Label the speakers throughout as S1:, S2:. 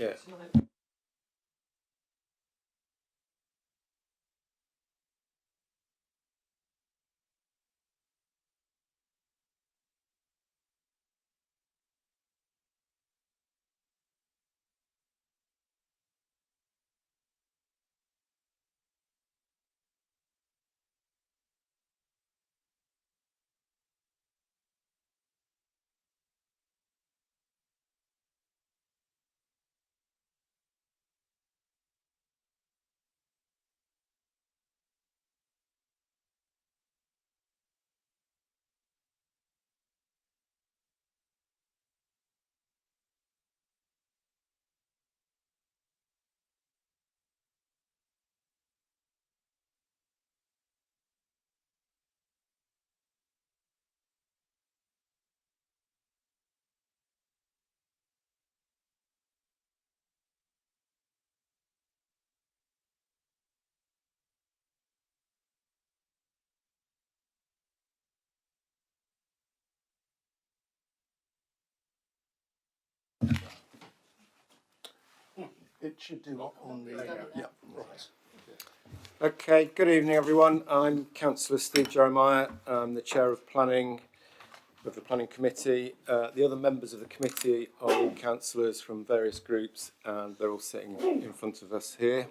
S1: Yeah.
S2: It should do on the yeah, right.
S1: Okay, good evening everyone. I'm Councillor Steve Jeremiah. I'm the Chair of Planning of the Planning Committee. The other members of the committee are all councillors from various groups and they're all sitting in front of us here.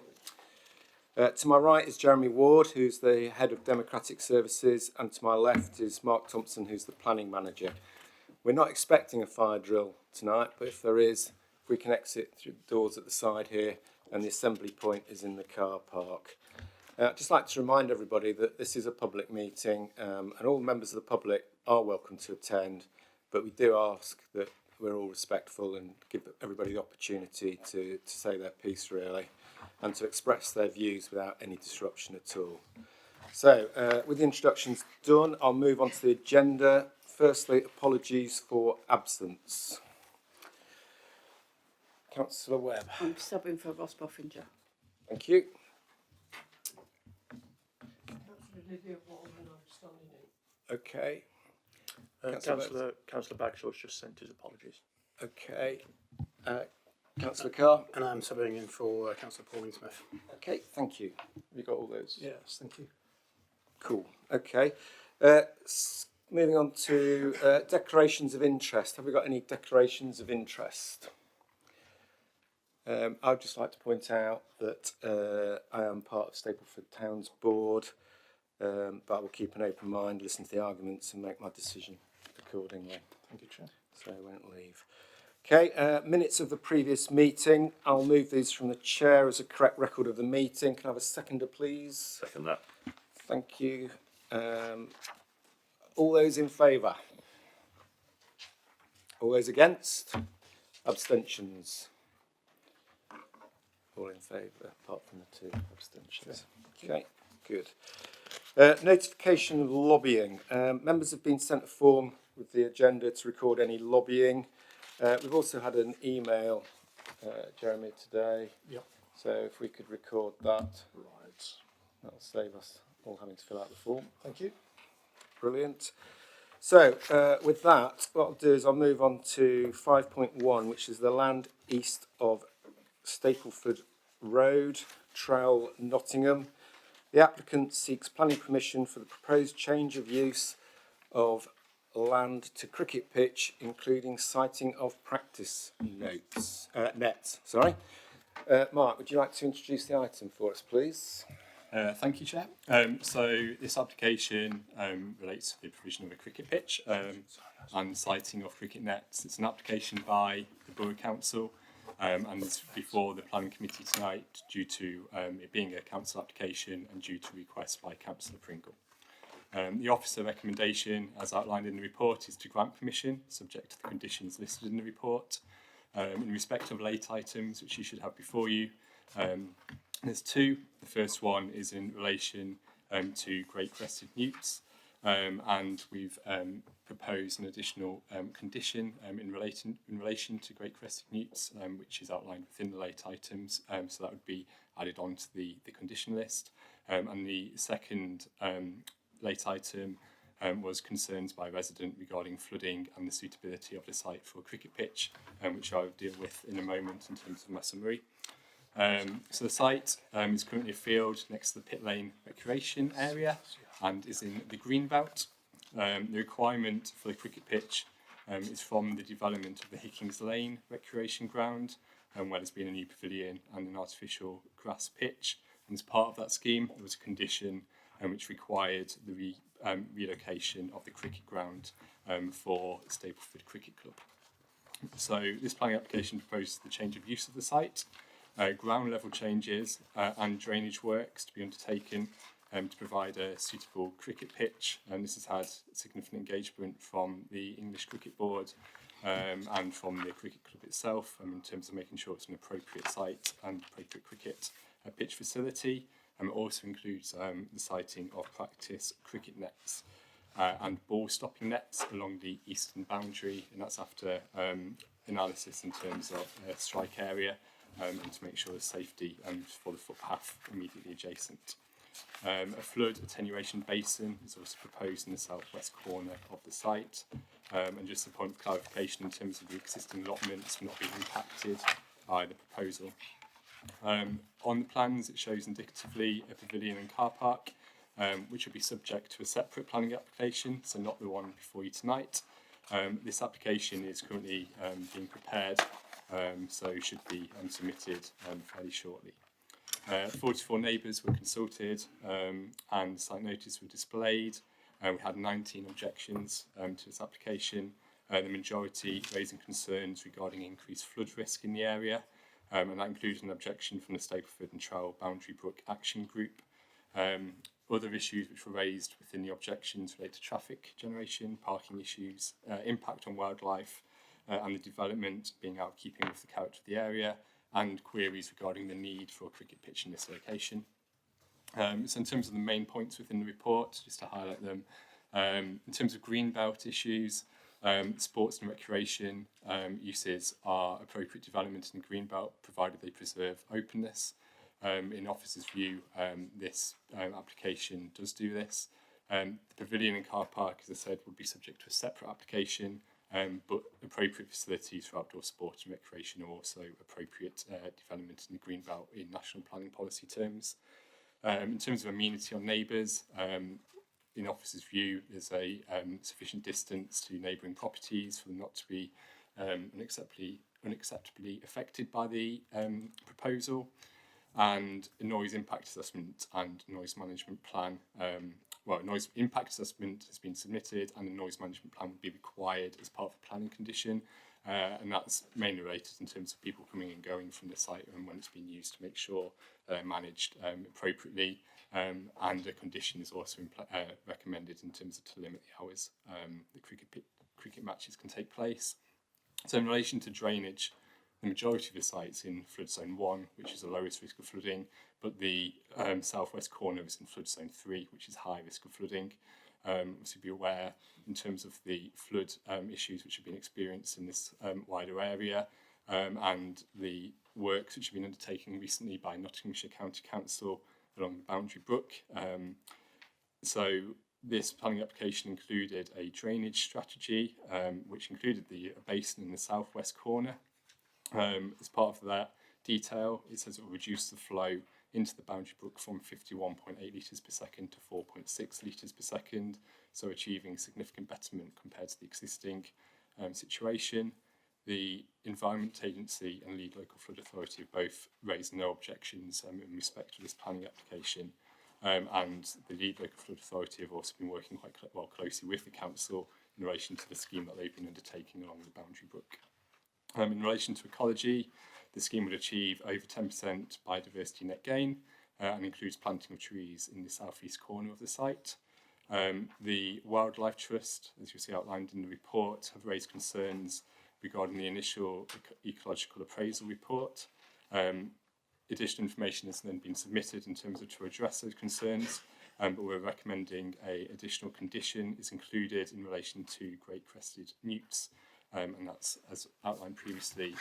S1: To my right is Jeremy Ward, who's the Head of Democratic Services, and to my left is Mark Thompson, who's the Planning Manager. We're not expecting a fire drill tonight, but if there is, if we can exit through the doors at the side here, and the assembly point is in the car park. I'd just like to remind everybody that this is a public meeting and all members of the public are welcome to attend, but we do ask that we're all respectful and give everybody the opportunity to say their piece really and to express their views without any disruption at all. So with the introductions done, I'll move on to the agenda. Firstly, apologies for absence. Councillor Webb.
S3: I'm subbing for Ross Boffinger.
S1: Thank you. Okay.
S2: Councillor Bagshaw's just sent his apologies.
S1: Okay. Councillor Carr.
S2: And I'm subbing in for Councillor Pauline Smith.
S1: Okay, thank you. Have you got all those?
S2: Yes, thank you.
S1: Cool. Okay. Moving on to declarations of interest. Have we got any declarations of interest? I'd just like to point out that I am part of Stapleford Town's board, but I will keep an open mind, listen to the arguments and make my decision accordingly.
S2: Thank you, Chair.
S1: So I won't leave. Okay, minutes of the previous meeting. I'll move these from the chair as a correct record of the meeting. Can I have a seconder, please?
S2: Second that.
S1: Thank you. All those in favour? All those against? Abstentions? All in favour, apart from the two abstentions. Okay, good. Notification of lobbying. Members have been sent a form with the agenda to record any lobbying. We've also had an email, Jeremy, today.
S2: Yep.
S1: So if we could record that,
S2: Right.
S1: that'll save us all having to fill out the form.
S2: Thank you.
S1: Brilliant. So with that, what I'll do is I'll move on to 5.1, which is the land east of Stapleford Road, Trowell, Nottingham. The applicant seeks planning permission for the proposed change of use of land to cricket pitch, including siting of practice nets. Mark, would you like to introduce the item for us, please?
S4: Thank you, Chair. So this application relates to the provision of a cricket pitch and siting of cricket nets. It's an application by the Borough Council and it's before the Planning Committee tonight due to it being a council application and due to request by Councillor Pringle. The officer recommendation, as outlined in the report, is to grant permission, subject to the conditions listed in the report. In respect of late items, which you should have before you, there's two. The first one is in relation to Great Crested Newts, and we've proposed an additional condition in relation to Great Crested Newts, which is outlined within the late items. So that would be added on to the condition list. And the second late item was concerns by a resident regarding flooding and the suitability of the site for a cricket pitch, which I'll deal with in a moment in terms of my summary. So the site is currently a field next to the Pit Lane recreation area and is in the green belt. The requirement for the cricket pitch is from the development of the Hickings Lane recreation ground, where there's been a new pavilion and an artificial grass pitch. And as part of that scheme, there was a condition which required the relocation of the cricket ground for Stapleford Cricket Club. So this planning application proposes the change of use of the site, ground level changes and drainage works to be undertaken to provide a suitable cricket pitch. And this has had significant engagement from the English Cricket Board and from the cricket club itself in terms of making sure it's an appropriate site and appropriate cricket pitch facility. It also includes the siting of practice cricket nets and ball stopping nets along the eastern boundary, and that's after analysis in terms of strike area and to make sure there's safety for the footpath immediately adjacent. A flood attenuation basin is also proposed in the southwest corner of the site, and just a point of clarification in terms of the existing allotments not being impacted by the proposal. On the plans, it shows indicatively a pavilion and car park, which will be subject to a separate planning application, so not the one before you tonight. This application is currently being prepared, so should be submitted fairly shortly. 44 neighbours were consulted and site notices were displayed. We had 19 objections to this application, the majority raising concerns regarding increased flood risk in the area. And that includes an objection from the Stapleford and Trowell Boundary Brook Action Group. Other issues which were raised within the objections relate to traffic generation, parking issues, impact on wildlife, and the development being out of keeping with the character of the area, and queries regarding the need for a cricket pitch in this location. So in terms of the main points within the report, just to highlight them, in terms of greenbelt issues, sports and recreation uses are appropriate development in the greenbelt, provided they preserve openness. In officers' view, this application does do this. The pavilion and car park, as I said, would be subject to a separate application, but appropriate facilities for outdoor sport and recreation are also appropriate development in the greenbelt in national planning policy terms. In terms of amenity on neighbours, in officers' view, there's a sufficient distance to neighbouring properties for them not to be unacceptably affected by the proposal. And a noise impact assessment and noise management plan. Noise impact assessment has been submitted and a noise management plan would be required as part of the planning condition. And that's mainly related in terms of people coming and going from the site and when it's being used to make sure they're managed appropriately. And a condition is also recommended in terms of to limit the hours the cricket matches can take place. So in relation to drainage, the majority of the sites in flood zone 1, which is the lowest risk of flooding, but the southwest corner is in flood zone 3, which is high risk of flooding. Obviously be aware in terms of the flood issues which have been experienced in this wider area and the works which have been undertaken recently by Nottinghamshire County Council along the Boundary Brook. So this planning application included a drainage strategy which included a basin in the southwest corner. As part of that detail, it says it will reduce the flow into the Boundary Brook from 51.8 litres per second to 4.6 litres per second, so achieving significant betterment compared to the existing situation. The Environment Agency and Lead Local Flood Authority have both raised no objections in respect to this planning application, and the Lead Local Flood Authority have also been working quite closely with the council in relation to the scheme that they've been undertaking along the Boundary Brook. In relation to ecology, the scheme would achieve over 10% biodiversity net gain and includes planting of trees in the southeast corner of the site. The Wildlife Trust, as you see outlined in the report, have raised concerns regarding the initial ecological appraisal report. Additional information has then been submitted in terms of to address those concerns, but we're recommending an additional condition is included in relation to great crested newts. And that's, as outlined previously,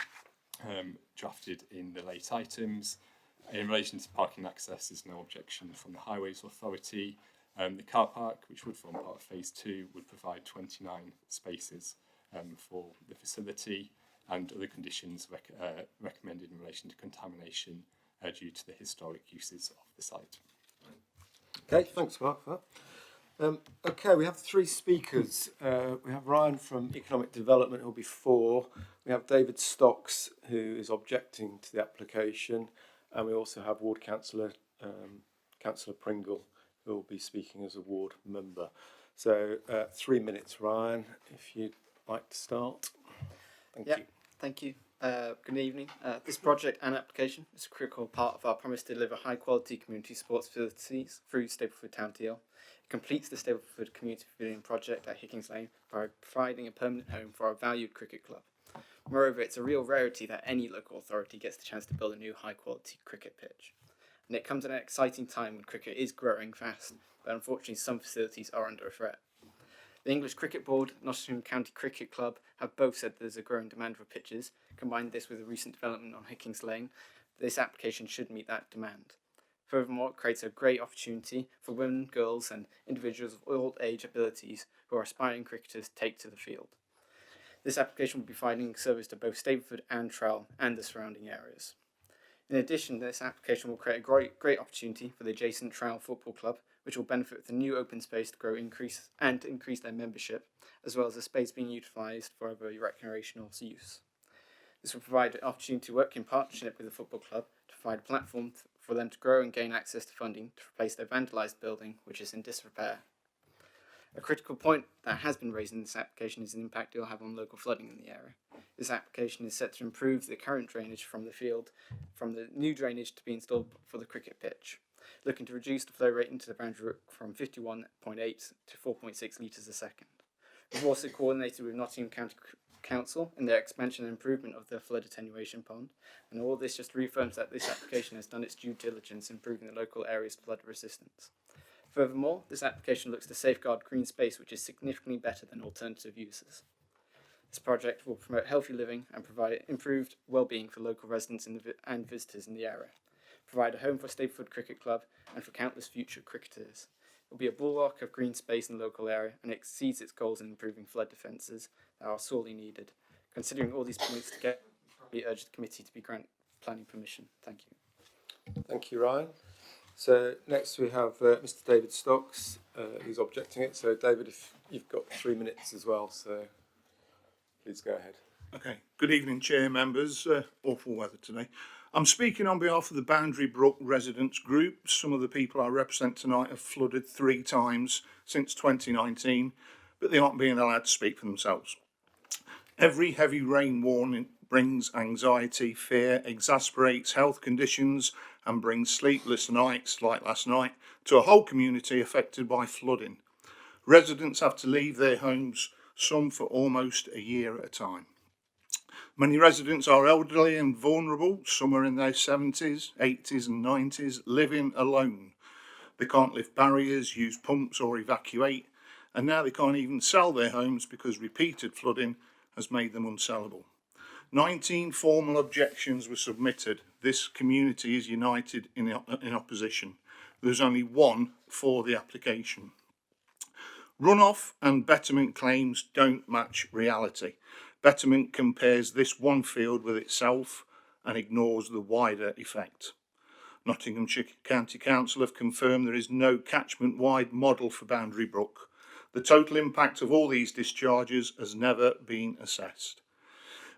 S4: drafted in the late items. In relation to parking access, there's no objection from the Highways Authority, The car park, which would form part of phase 2, would provide 29 spaces for the facility and other conditions recommended in relation to contamination due to the historic uses of the site.
S1: Okay, thanks Mark for that. Okay, we have 3 speakers. We have Ryan from Economic Development, who'll be 4. We have David Stocks, who is objecting to the application, and we also have Ward Councillor Councillor Pringle, who will be speaking as a ward member. So 3 minutes, Ryan, if you'd like to start. Thank you.
S5: Thank you. Good evening. This project and application is a critical part of our promise to deliver high quality community sports facilities through Stapleford Town TL. It completes the Stapleford Community Pavilion project at Hickings Lane by providing a permanent home for our valued cricket club. Moreover, it's a real rarity that any local authority gets the chance to build a new high quality cricket pitch. And it comes at an exciting time when cricket is growing fast, but unfortunately some facilities are under a threat. The English Cricket Board, Nottingham County Cricket Club have both said there's a growing demand for pitches. Combine this with a recent development on Hickings Lane, this application should meet that demand. Furthermore, it creates a great opportunity for women, girls and individuals of all age abilities who are aspiring cricketers to take to the field. This application will be providing service to both Stapleford and Trowell and the surrounding areas. In addition, this application will create a great opportunity for the adjacent Trowell Football Club, which will benefit with the new open space to increase their membership, as well as the space being utilised for other recreational use. This will provide an opportunity to work in partnership with the football club to provide a platform for them to grow and gain access to funding to replace their vandalised building, which is in disrepair. A critical point that has been raised in this application is the impact it will have on local flooding in the area. This application is set to improve the current drainage from the field, from the new drainage to be installed for the cricket pitch, looking to reduce the flow rate into the boundary brook from 51.8 to 4.6 litres a second. We've also coordinated with Nottingham County Council in their expansion and improvement of the flood attenuation pond, and all this just reaffirms that this application has done its due diligence in improving the local area's flood resistance. Furthermore, this application looks to safeguard green space, which is significantly better than alternative uses. This project will promote healthy living and provide improved well-being for local residents and visitors in the area, provide a home for Stapleford Cricket Club and for countless future cricketers. It will be a bulwark of green space in the local area and exceeds its goals in improving flood defences that are sorely needed. Considering all these points together, we urge the committee to be granted planning permission. Thank you.
S1: Thank you, Ryan. So next we have Mr. David Stocks, who's objecting it. So David, if you've got 3 minutes as well, so please go ahead.
S2: Okay, good evening, Chair, members. Awful weather today. I'm speaking on behalf of the Boundary Brook Residents Group. Some of the people I represent tonight have flooded 3 times since 2019, but they aren't being allowed to speak for themselves. Every heavy rain warning brings anxiety, fear, exasperates health conditions and brings sleepless nights like last night to a whole community affected by flooding. Residents have to leave their homes, some for almost a year at a time. Many residents are elderly and vulnerable. Some are in their 70s, 80s and 90s, living alone. They can't lift barriers, use pumps or evacuate, and now they can't even sell their homes because repeated flooding has made them unsellable. 19 formal objections were submitted. This community is united in opposition. There's only one for the application. Runoff and betterment claims don't match reality. Betterment compares this one field with itself and ignores the wider effect. Nottinghamshire County Council have confirmed there is no catchment-wide model for Boundary Brook. The total impact of all these discharges has never been assessed.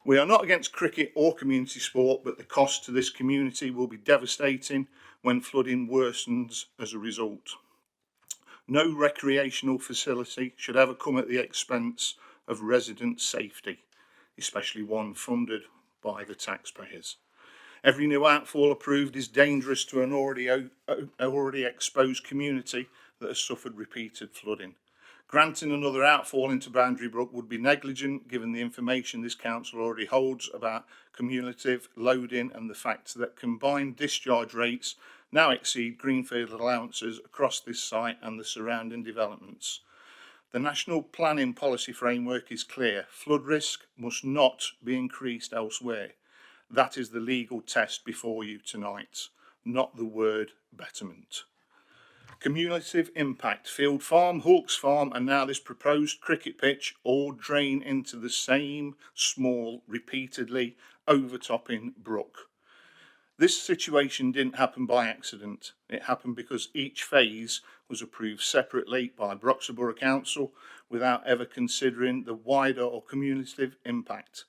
S2: We are not against cricket or community sport, but the cost to this community will be devastating when flooding worsens as a result. No recreational facility should ever come at the expense of resident safety, especially one funded by the taxpayers. Every new outfall approved is dangerous to an already exposed community that has suffered repeated flooding. Granting another outfall into Boundary Brook would be negligent given the information this council already holds about cumulative loading and the fact that combined discharge rates now exceed greenfield allowances across this site and the surrounding developments. The National Planning Policy Framework is clear. Flood risk must not be increased elsewhere. That is the legal test before you tonight, not the word betterment. Cumulative impact, Field Farm, Hawks Farm and now this proposed cricket pitch all drain into the same small, repeatedly overtopping brook. This situation didn't happen by accident. It happened because each phase was approved separately by Broxton Borough Council without ever considering the wider or cumulative impact.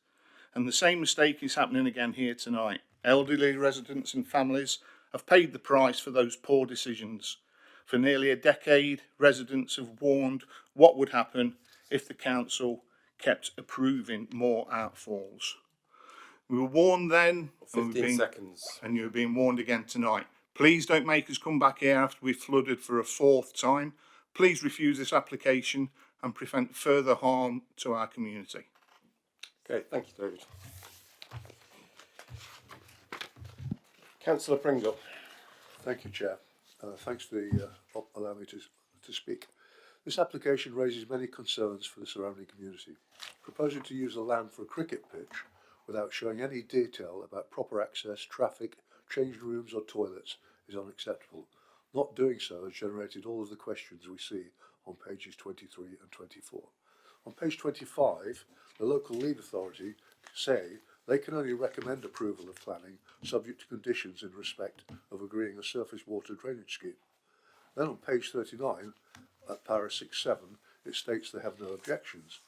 S2: And the same mistake is happening again here tonight. Elderly residents and families have paid the price for those poor decisions. For nearly a decade, residents have warned what would happen if the council kept approving more outfalls. We were warned then,
S1: 15 seconds.
S2: and you're being warned again tonight. Please don't make us come back here after we've flooded for a fourth time. Please refuse this application and prevent further harm to our community.
S1: Okay, thank you, David. Councillor Pringle.
S6: Thank you, Chair. Thanks for allowing me to speak. This application raises many concerns for the surrounding community. Proposing to use the land for a cricket pitch without showing any detail about proper access, traffic, changing rooms or toilets is unacceptable. Not doing so has generated all of the questions we see on pages 23 and 24. On page 25, the local lead authority say they can only recommend approval of planning subject to conditions in respect of agreeing a surface water drainage scheme. Then on page 39, at para 6.7, it states they have no objections.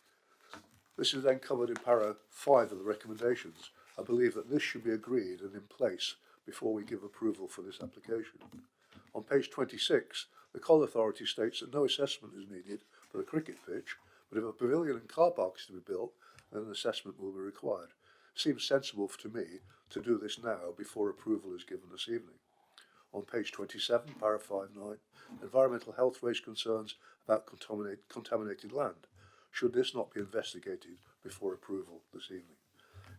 S6: This is then covered in para 5 of the recommendations. I believe that this should be agreed and in place before we give approval for this application. On page 26, the Coll Authority states that no assessment is needed for a cricket pitch, but if a pavilion and car park is to be built, then an assessment will be required. It seems sensible to me to do this now before approval is given this evening. On page 27, para 5.9, environmental health raised concerns about contaminated land. Should this not be investigated before approval this evening?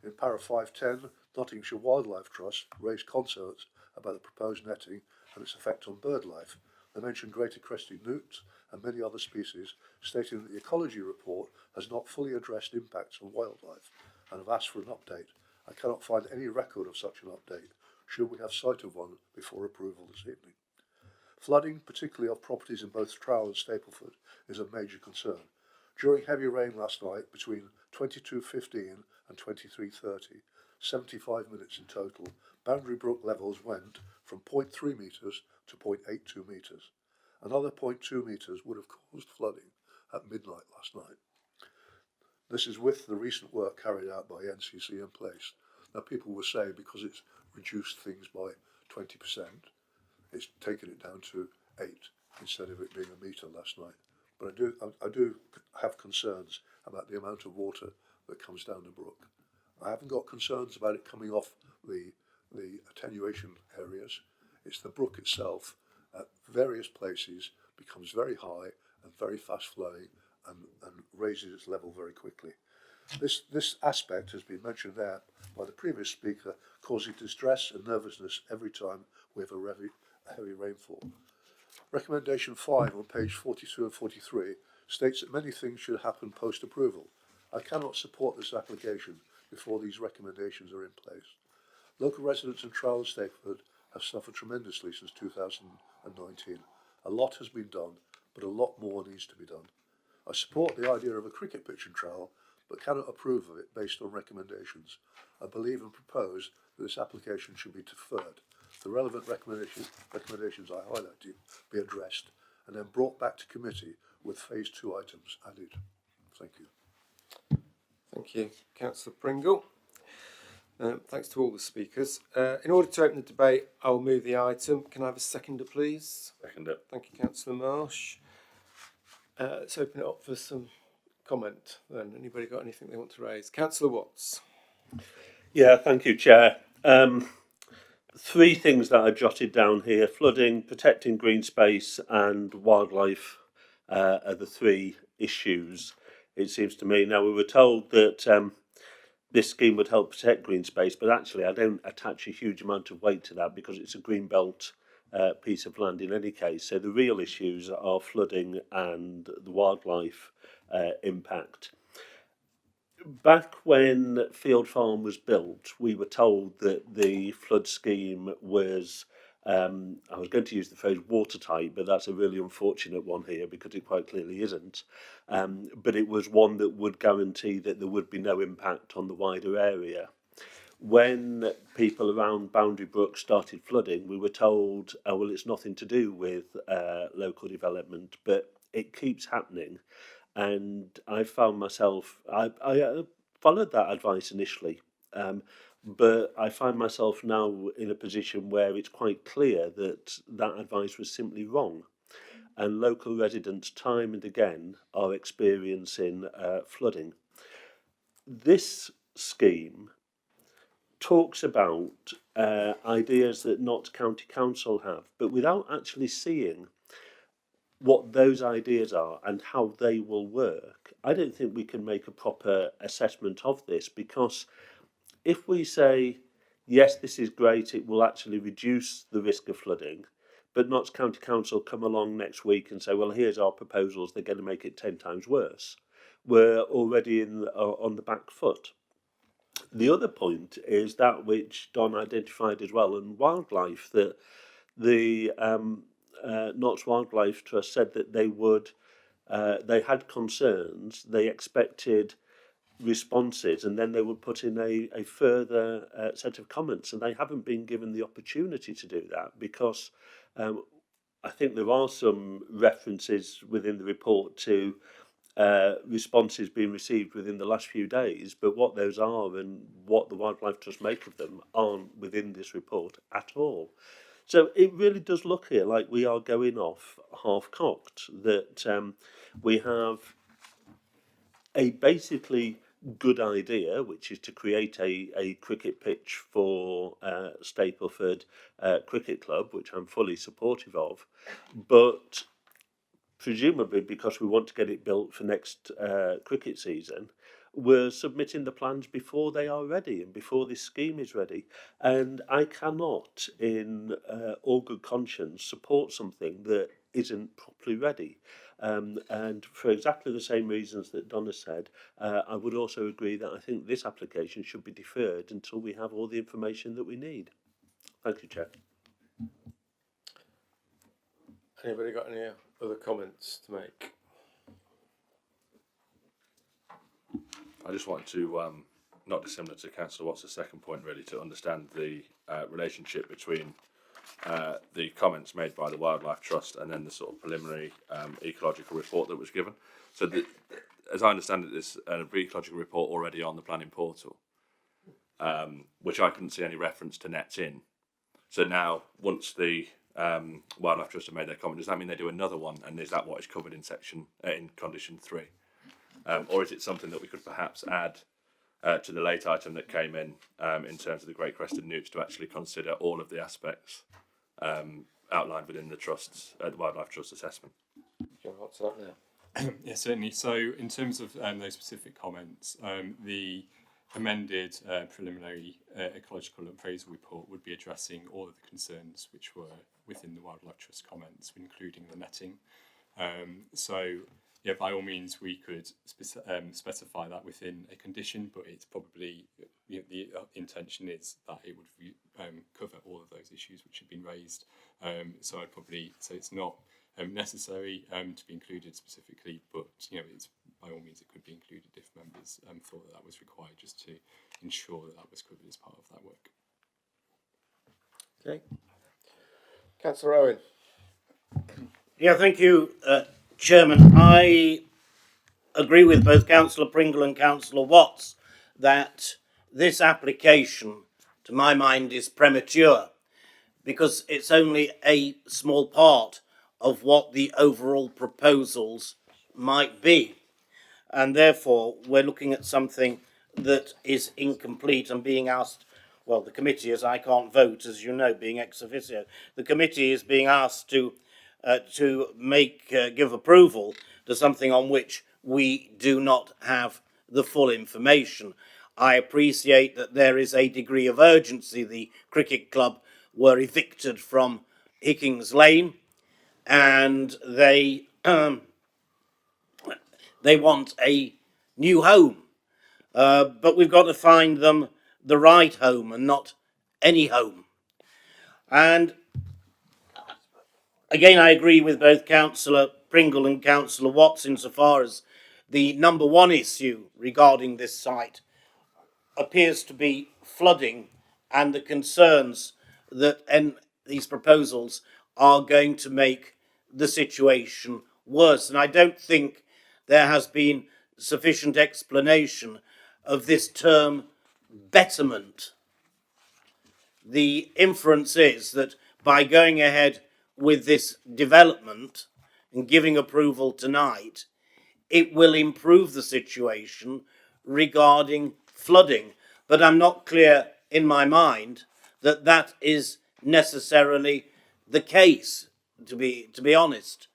S6: In para 5.10, Nottinghamshire Wildlife Trust raised concerns about the proposed netting and its effect on bird life. They mentioned greater crested newts and many other species, stating that the ecology report has not fully addressed impacts on wildlife and have asked for an update. I cannot find any record of such an update, should we have sight of one before approval this evening. Flooding, particularly of properties in both Trowell and Stapleford, is a major concern. During heavy rain last night, between 22:15 and 23:30, 75 minutes in total, Boundary Brook levels went from 0.3 metres to 0.82 metres. Another 0.2 metres would have caused flooding at midnight last night. This is with the recent work carried out by NCC in place. Now people will say because it's reduced things by 20%, it's taken it down to 8 instead of it being a metre last night. But I do have concerns about the amount of water that comes down the brook. I haven't got concerns about it coming off the attenuation areas. It's the brook itself at various places becomes very high and very fast flowing and raises its level very quickly. This aspect has been mentioned there by the previous speaker, causing distress and nervousness every time we have a heavy rainfall. Recommendation 5 on page 42 and 43 states that many things should happen post-approval. I cannot support this application before these recommendations are in place. Local residents in Trowell and Stapleford have suffered tremendously since 2019. A lot has been done, but a lot more needs to be done. I support the idea of a cricket pitch in Trowell, but cannot approve of it based on recommendations. I believe and propose that this application should be deferred. The relevant recommendations I highlighted be addressed and then brought back to committee with phase 2 items added. Thank you.
S1: Thank you, Councillor Pringle. Thanks to all the speakers. In order to open the debate, I'll move the item. Can I have a seconder, please?
S7: Second it.
S1: Thank you, Councillor Marsh. Let's open it up for some comment then. Anybody got anything they want to raise? Councillor Watts.
S7: Yeah, thank you, Chair. 3 things that I jotted down here: flooding, protecting green space and wildlife are the 3 issues, it seems to me. Now, we were told that this scheme would help protect green space, but actually I don't attach a huge amount of weight to that because it's a green belt piece of land in any case. So the real issues are flooding and the wildlife impact. Back when Field Farm was built, we were told that the flood scheme was I was going to use the phrase watertight, but that's a really unfortunate one here because it quite clearly isn't. But it was one that would guarantee that there would be no impact on the wider area. When people around Boundary Brook started flooding, we were told, oh, well, it's nothing to do with local development, but it keeps happening. And I found myself, I followed that advice initially, but I find myself now in a position where it's quite clear that that advice was simply wrong. And local residents, time and again, are experiencing flooding. This scheme talks about ideas that Notts County Council have, but without actually seeing what those ideas are and how they will work, I don't think we can make a proper assessment of this, because if we say, yes, this is great, it will actually reduce the risk of flooding, but Notts County Council come along next week and say, well, here's our proposals, they're going to make it 10 times worse, we're already on the back foot. The other point is that which Don identified as well, and wildlife, that the Notts Wildlife Trust said that they had concerns, they expected responses, and then they would put in a further set of comments, and they haven't been given the opportunity to do that because I think there are some references within the report to responses being received within the last few days, but what those are and what the Wildlife Trust make of them aren't within this report at all. So it really does look here like we are going off half-cocked, that we have a basically good idea, which is to create a cricket pitch for Stapleford Cricket Club, which I'm fully supportive of, but presumably because we want to get it built for next cricket season, we're submitting the plans before they are ready and before this scheme is ready. And I cannot, in all good conscience, support something that isn't properly ready. And for exactly the same reasons that Donna said, I would also agree that I think this application should be deferred until we have all the information that we need. Thank you, Chair.
S1: Anybody got any other comments to make?
S8: I just wanted to, not dissimilar to Councillor Watt's second point, really, to understand the relationship between the comments made by the Wildlife Trust and then the sort of preliminary ecological report that was given. So, as I understand it, there's an ecological report already on the planning portal, which I couldn't see any reference to nets in. So now, once the Wildlife Trust have made their comment, does that mean they do another one? And is that what is covered in in condition 3? Or is it something that we could perhaps add to the late item that came in terms of the Great Crested Newts, to actually consider all of the aspects outlined within the the Wildlife Trust assessment?
S1: Do you want to answer that now?
S4: Yeah, certainly. So in terms of those specific comments, the amended preliminary ecological appraisal report would be addressing all of the concerns which were within the Wildlife Trust comments, including the netting. So, yeah, by all means, we could specify that within a condition, but it's probably, the intention is that it would cover all of those issues which have been raised. So I'd probably say it's not necessary to be included specifically, but it's by all means it could be included if members thought that was required, just to ensure that was covered as part of that work.
S1: Okay. Councillor Owen.
S9: Yeah, thank you, Chairman. I agree with both Councillor Pringle and Councillor Watts that this application, to my mind, is premature because it's only a small part of what the overall proposals might be. And therefore, we're looking at something that is incomplete and being asked, well, the committee, as I can't vote, as you know, being ex officio, the committee is being asked to give approval to something on which we do not have the full information. I appreciate that there is a degree of urgency. The cricket club were evicted from Hickings Lane, and they want a new home, but we've got to find them the right home and not any home. And again, I agree with both Councillor Pringle and Councillor Watts insofar as the number one issue regarding this site appears to be flooding and the concerns that these proposals are going to make the situation worse. And I don't think there has been sufficient explanation of this term betterment. The inference is that by going ahead with this development and giving approval tonight, it will improve the situation regarding flooding. But I'm not clear in my mind that that is necessarily the case, to be honest.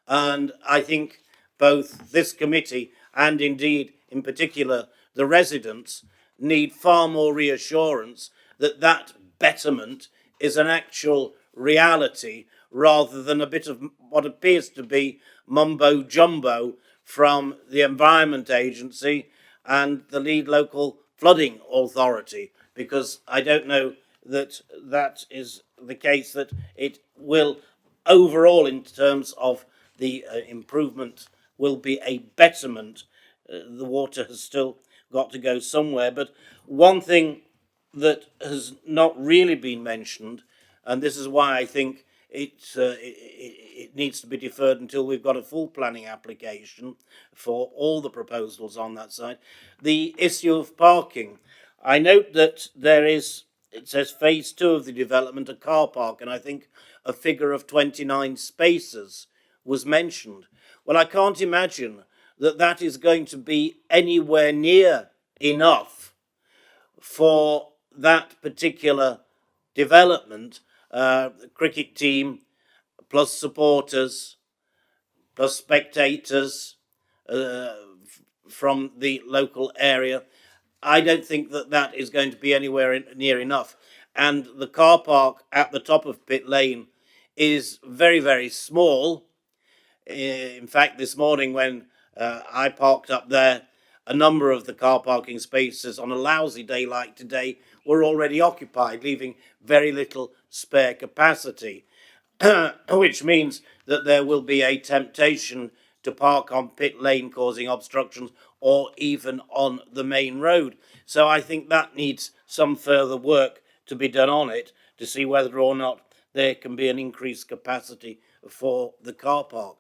S9: And I think both this committee and indeed in particular the residents need far more reassurance that that betterment is an actual reality rather than a bit of what appears to be mumbo jumbo from the Environment Agency and the lead local flooding authority, because I don't know that that is the case, that it will overall in terms of the improvement will be a betterment. The water has still got to go somewhere. But one thing that has not really been mentioned, and this is why I think it needs to be deferred until we've got a full planning application for all the proposals on that side, the issue of parking. I note that there is, it says phase 2 of the development, a car park, and I think a figure of 29 spaces was mentioned. Well, I can't imagine that that is going to be anywhere near enough for that particular development. The cricket team, plus supporters, plus spectators from the local area. I don't think that that is going to be anywhere near enough. And the car park at the top of Pit Lane is very, very small. In fact, this morning when I parked up there, a number of the car parking spaces on a lousy day like today were already occupied, leaving very little spare capacity, which means that there will be a temptation to park on Pit Lane, causing obstructions, or even on the main road. So I think that needs some further work to be done on it to see whether or not there can be an increased capacity for the car park.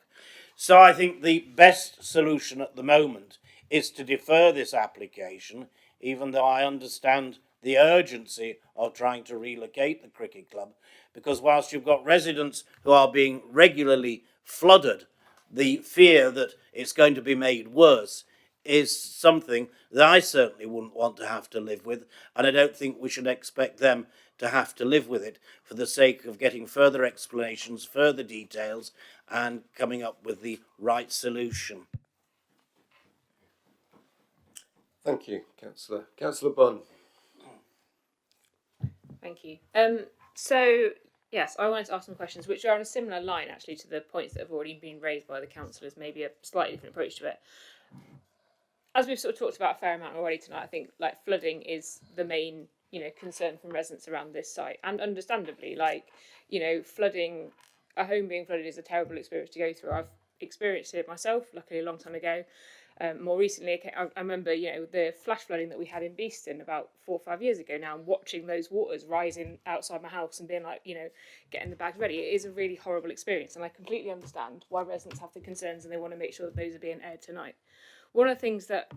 S9: So I think the best solution at the moment is to defer this application, even though I understand the urgency of trying to relocate the cricket club, because whilst you've got residents who are being regularly flooded, the fear that it's going to be made worse is something that I certainly wouldn't want to have to live with, and I don't think we should expect them to have to live with it for the sake of getting further explanations, further details, and coming up with the right solution.
S1: Thank you, Councillor. Councillor Bunn.
S3: Thank you. So, yes, I wanted to ask some questions which are on a similar line, actually, to the points that have already been raised by the councillors, maybe a slightly different approach to it. As we've sort of talked about a fair amount already tonight, I think like flooding is the main, concern from residents around this site, and understandably, flooding, a home being flooded is a terrible experience to go through. I've experienced it myself, luckily a long time ago. More recently, I remember, the flash flooding that we had in Beeston about 4 or 5 years ago now, and watching those waters rising outside my house and being like, getting the bags ready. It is a really horrible experience, and I completely understand why residents have the concerns and they want to make sure that those are being aired tonight. One of the things that,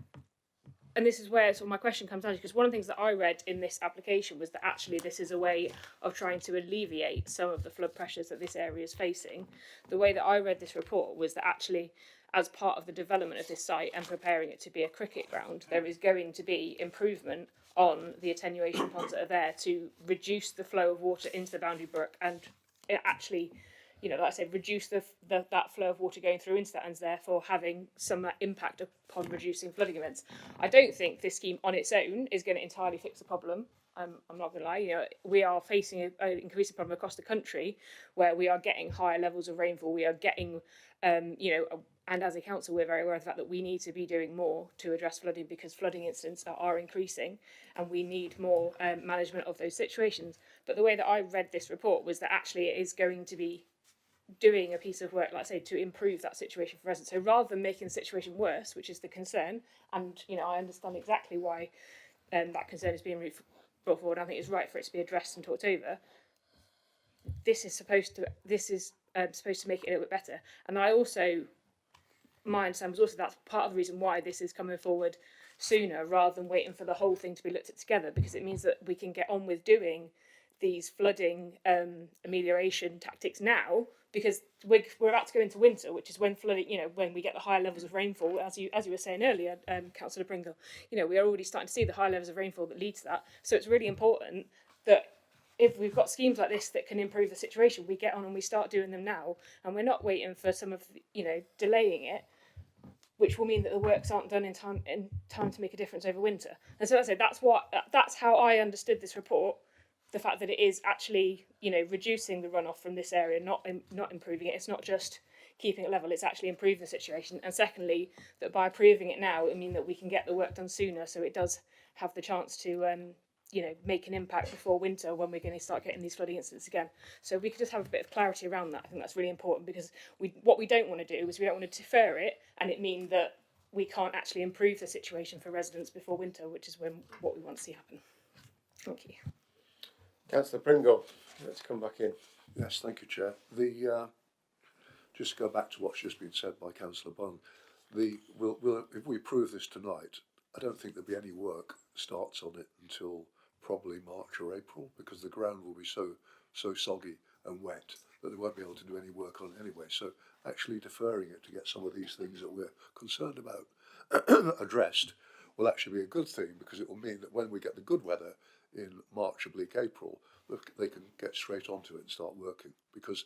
S3: and this is where sort of my question comes down to, because one of the things that I read in this application was that actually this is a way of trying to alleviate some of the flood pressures that this area is facing. The way that I read this report was that actually, as part of the development of this site and preparing it to be a cricket ground, there is going to be improvement on the attenuation ponds that are there to reduce the flow of water into the Boundary Brook, and it actually, like I said, reduce that flow of water going through into that, and therefore having some impact upon reducing flooding events. I don't think this scheme on its own is going to entirely fix the problem. I'm not going to lie, we are facing an increasing problem across the country where we are getting higher levels of rainfall. We are getting, and as a council, we're very aware of the fact that we need to be doing more to address flooding, because flooding incidents are increasing, and we need more management of those situations. But the way that I read this report was that actually it is going to be doing a piece of work, like say, to improve that situation for residents. So rather than making the situation worse, which is the concern, and I understand exactly why that concern is being brought forward. I think it's right for it to be addressed and talked over. This is supposed to make it a little bit better. And I also, my understanding was also that's part of the reason why this is coming forward sooner rather than waiting for the whole thing to be looked at together, because it means that we can get on with doing these flooding amelioration tactics now, because we're about to go into winter, which is when flooding, when we get the higher levels of rainfall, as you were saying earlier, Councillor Pringle, we are already starting to see the high levels of rainfall that lead to that. So it's really important that if we've got schemes like this that can improve the situation, we get on and we start doing them now, and we're not waiting for some of delaying it, which will mean that the works aren't done in time to make a difference over winter. And so that's how I understood this report. The fact that it is actually, reducing the runoff from this area, not improving it. It's not just keeping it level, it's actually improving the situation. And secondly, that by approving it now, it means that we can get the work done sooner, so it does have the chance to, make an impact before winter when we're going to start getting these flooding incidents again. So we could just have a bit of clarity around that. I think that's really important, because what we don't want to do is we don't want to defer it, and it mean that we can't actually improve the situation for residents before winter, which is what we want to see happen. Thank you.
S1: Councillor Pringle, let's come back in.
S6: Yes, thank you, Chair. Just to go back to what's just been said by Councillor Bond, if we approve this tonight, I don't think there'll be any work starts on it until probably March or April, because the ground will be so soggy and wet that they won't be able to do any work on it anyway. So actually deferring it to get some of these things that we're concerned about addressed will actually be a good thing, because it will mean that when we get the good weather in March, oblique April, they can get straight onto it and start working. Because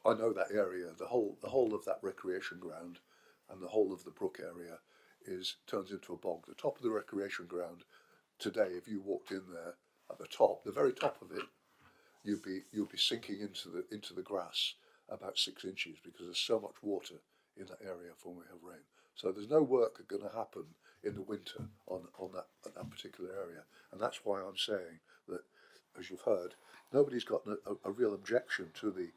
S6: I know that area, the whole of that recreation ground and the whole of the brook area turns into a bog. The top of the recreation ground today, if you walked in there at the top, the very top of it, you'd be sinking into the grass about 6 inches, because there's so much water in that area when we have rain. So there's no work going to happen in the winter on that particular area, and that's why I'm saying that, as you've heard, nobody's got a real objection to the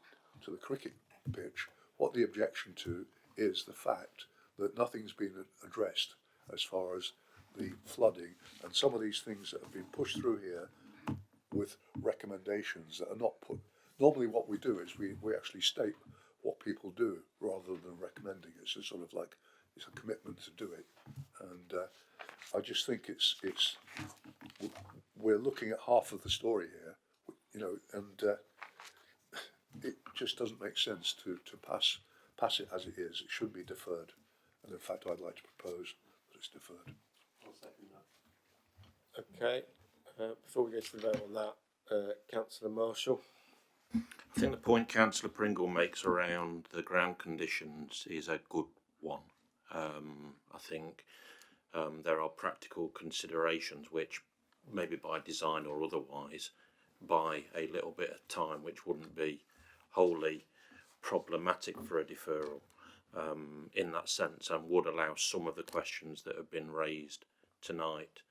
S6: cricket pitch. What the objection to is the fact that nothing's been addressed as far as the flooding and some of these things that have been pushed through here with recommendations that are not put. Normally what we do is we actually state what people do rather than recommending. It's a sort of like, it's a commitment to do it. And I just think we're looking at half of the story here, and it just doesn't make sense to pass it as it is. It should be deferred. And in fact, I'd like to propose that it's deferred.
S7: I'll second that.
S1: Okay, before we go to the vote on that, Councillor Marshall.
S10: I think the point Councillor Pringle makes around the ground conditions is a good one. I think there are practical considerations which, maybe by design or otherwise, buy a little bit of time, which wouldn't be wholly problematic for a deferral in that sense, and would allow some of the questions that have been raised tonight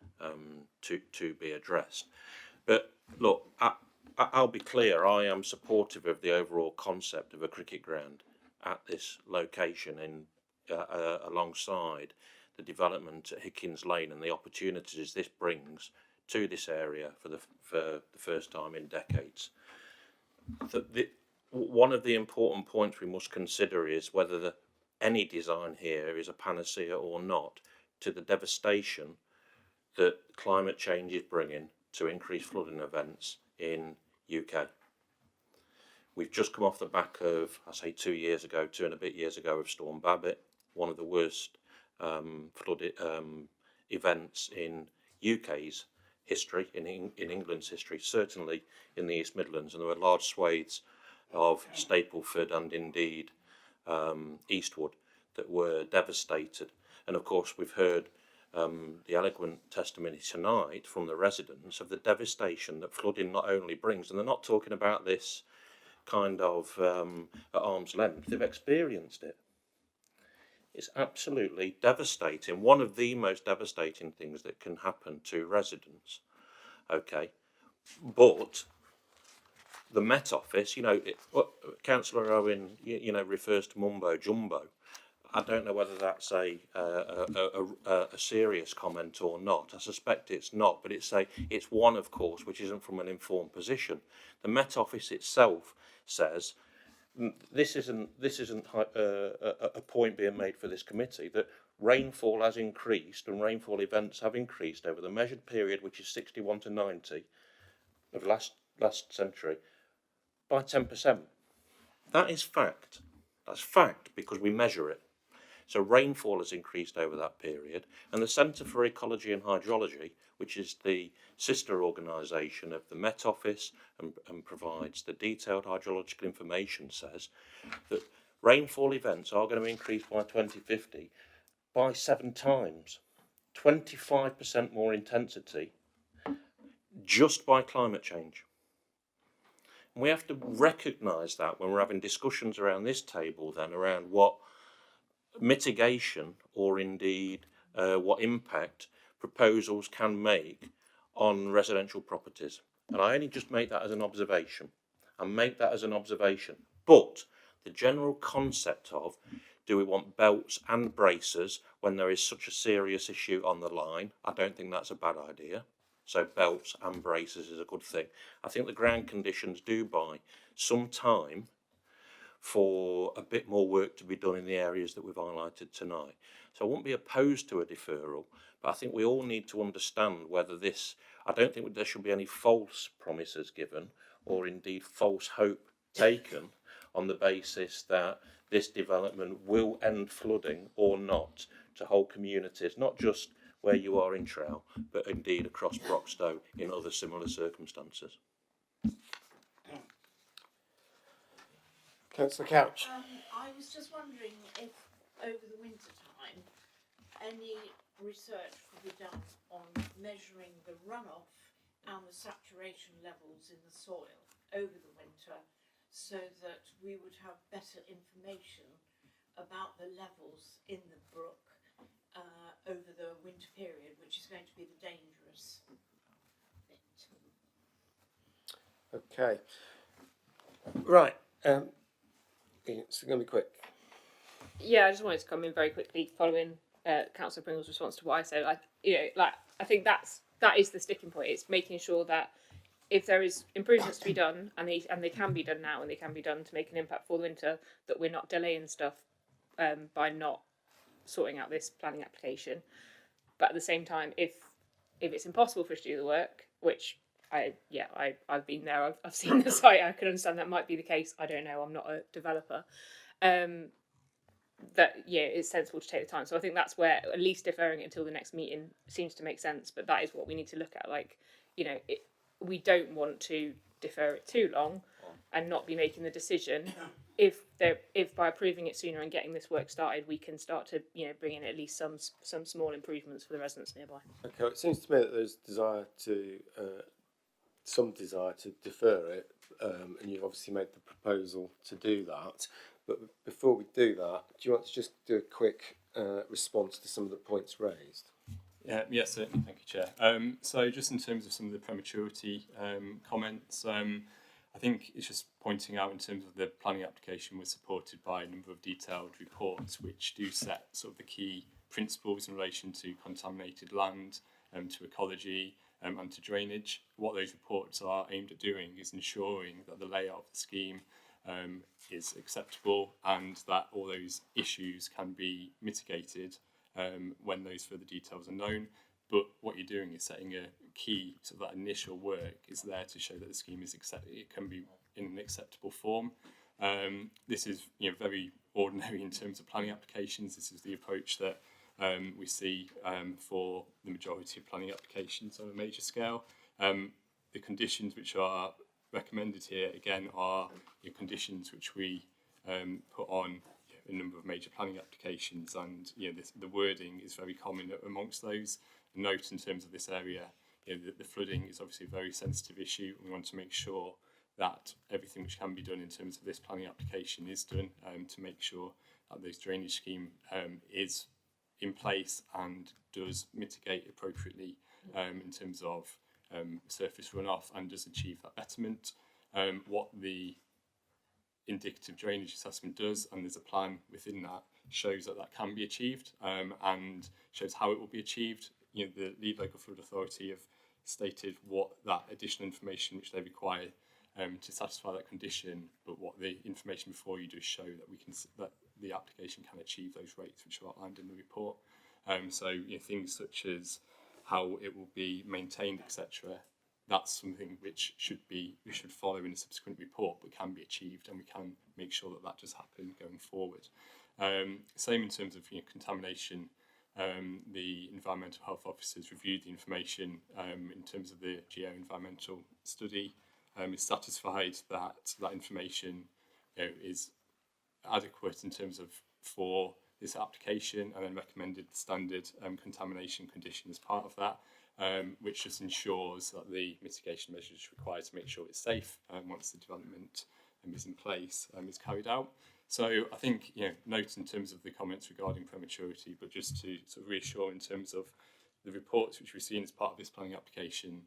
S10: to be addressed. But look, I'll be clear, I am supportive of the overall concept of a cricket ground at this location alongside the development at Hickins Lane and the opportunities this brings to this area for the first time in decades. One of the important points we must consider is whether any design here is a panacea or not to the devastation that climate change is bringing to increased flooding events in UK. We've just come off the back of, I say 2 years ago, 2 and a bit years ago, of Storm Babbitt, one of the worst flood events in UK's history, in England's history, certainly in the East Midlands, and there were large swathes of Stapleford and indeed Eastwood that were devastated. And of course we've heard the eloquent testimony tonight from the residents of the devastation that flooding not only brings, and they're not talking about this kind of at arm's length, they've experienced it. It's absolutely devastating, one of the most devastating things that can happen to residents. Okay, but the Met Office, what Councillor Owen, refers to mumbo jumbo. I don't know whether that's a serious comment or not. I suspect it's not, but it's one, of course, which isn't from an informed position. The Met Office itself says this isn't a point being made for this committee, that rainfall has increased and rainfall events have increased over the measured period, which is 61 to 90 of last century, by 10%. That is fact. That's fact because we measure it. So rainfall has increased over that period, and the Centre for Ecology and Hydrology, which is the sister organisation of the Met Office and provides the detailed hydrological information, says that rainfall events are going to increase by 2050 by 7 times, 25% more intensity, just by climate change. And we have to recognise that when we're having discussions around this table then around what mitigation or indeed what impact proposals can make on residential properties. And I only just make that as an observation. But the general concept of, do we want belts and braces when there is such a serious issue on the line? I don't think that's a bad idea. So belts and braces is a good thing. I think the ground conditions do buy some time for a bit more work to be done in the areas that we've highlighted tonight. So I won't be opposed to a deferral, but I think we all need to understand whether I don't think there should be any false promises given or indeed false hope taken on the basis that this development will end flooding or not to whole communities, not just where you are in Trowell, but indeed across Broxtowe in other similar circumstances.
S1: Councillor Couch.
S11: I was just wondering if over the winter time any research could be done on measuring the runoff and the saturation levels in the soil over the winter so that we would have better information about the levels in the brook over the winter period, which is going to be the dangerous bit.
S1: Okay. Right. It's going to be quick.
S3: Yeah, I just wanted to come in very quickly following Councillor Pringle's response to what I said. I think that is the sticking point. It's making sure that if there is improvements to be done, and they can be done now, and they can be done to make an impact for the winter, that we're not delaying stuff by not sorting out this planning application. But at the same time, if it's impossible for us to do the work, which I've been there, I've seen the site, I can understand that might be the case. I don't know, I'm not a developer. It's sensible to take the time. So I think that's where at least deferring it until the next meeting seems to make sense. But that is what we need to look at. We don't want to defer it too long and not be making the decision. If by approving it sooner and getting this work started, we can start to bring in at least some small improvements for the residents nearby.
S1: Okay, it seems to me that there's some desire to defer it, and you've obviously made the proposal to do that. But before we do that, do you want to just do a quick response to some of the points raised?
S4: Yes, certainly. Thank you, Chair. So just in terms of some of the prematurity comments, I think it's just pointing out in terms of the planning application was supported by a number of detailed reports which do set sort of the key principles in relation to contaminated land, to ecology, and to drainage. What those reports are aimed at doing is ensuring that the layout of the scheme is acceptable and that all those issues can be mitigated when those further details are known. But what you're doing is setting a key, so that initial work is there to show that the scheme is it can be in an acceptable form. This is very ordinary in terms of planning applications. This is the approach that we see for the majority of planning applications on a major scale. The conditions which are recommended here again are conditions which we put on a number of major planning applications, and the wording is very common amongst those. Note in terms of this area, the flooding is obviously a very sensitive issue. We want to make sure that everything which can be done in terms of this planning application is done to make sure that this drainage scheme is in place and does mitigate appropriately in terms of surface runoff and does achieve that betterment. what the indicative drainage assessment does, and there's a plan within that, shows that that can be achieved, and shows how it will be achieved. You know, the Lead Local Flood Authority have stated what that additional information which they require to satisfy that condition, but what the information before you does show that we can that the application can achieve those rates which are outlined in the report. So you know, things such as how it will be maintained, etc. That's something which we should follow in a subsequent report, but can be achieved, and we can make sure that that does happen going forward. Same in terms of contamination. The environmental health officers reviewed the information in terms of the geo-environmental study, is satisfied that that information is adequate in terms of for this application, and then recommended the standard contamination condition as part of that, which just ensures that the mitigation measures required to make sure it's safe once the development is in place is carried out. So I think, note in terms of the comments regarding prematurity, but just to sort of reassure in terms of the reports which we've seen as part of this planning application